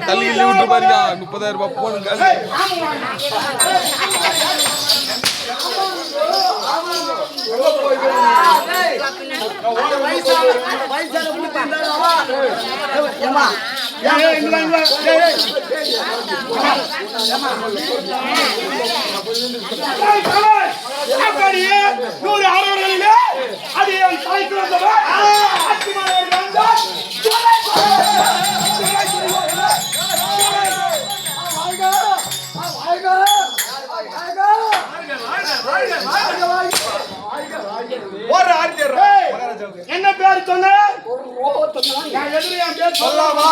தள்ளி விட்டு பாருங்க 30,000 ரூபாய் போனுங்க. என்ன பேர் சொன்ன? சொல்லாமா?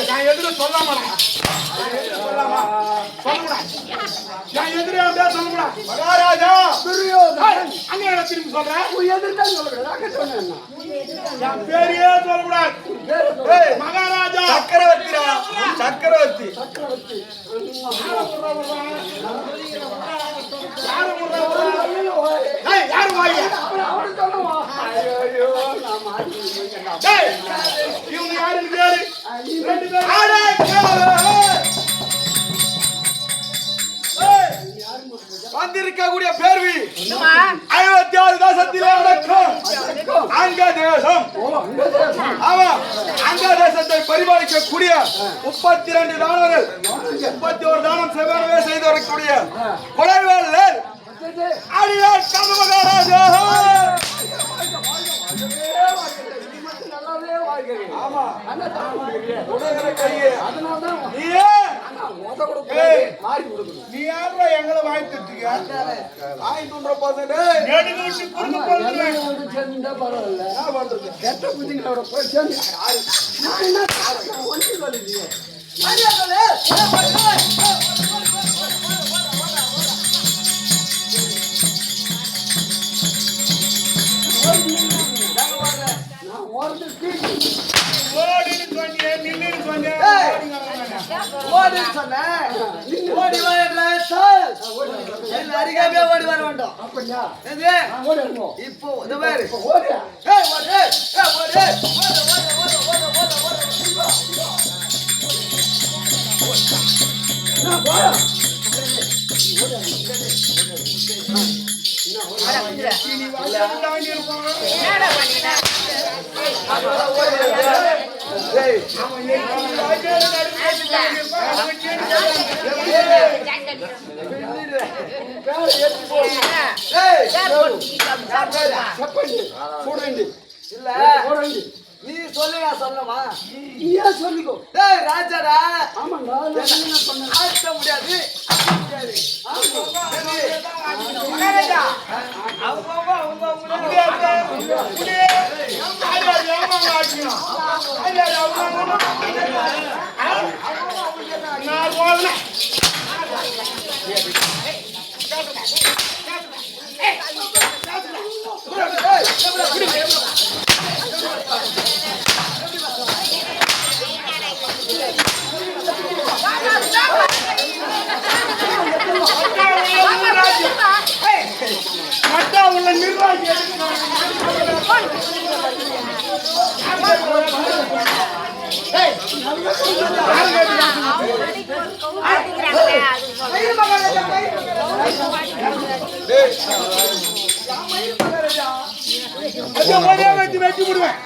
நான் எதிர சொல்லாமா? மகாராஜா அங்க திரும்பி சொல்றேன். பேரையே சொல்லக்கூடாது. மகாராஜா சக்கரவர்த்திரா, சக்கரவர்த்தி. யாரு வாங்க இவங்க யாருன்னு பேரு? வந்திருக்கக்கூடிய பேர்வி 56 தேசத்திலே நடக்கும் அங்க தேசம். ஆமா, அங்க தேசத்தை பரிபாலிக்கக்கூடிய 32 தானவர்கள் 31 தானம் செவ்வனவே செய்து வரக்கூடிய கொலைவேலர் அடியார் மகாராஜா. ஆமா, நீ யாரா எங்களை வாய்த்துட்டீங்க? ஓடி வர வேண்டும். இப்போ நீ சொல்லுங்க சொல்லமா? நீயா சொல்லிக்கோ. ஏய் ராஜாடா. ஆமாடா, நான் என்ன சொன்னேன்? ஆட்ட முடியாது. மகாராஜா அவங்க உள்ள நிர்வாகி வெட்டி விடுவேன்.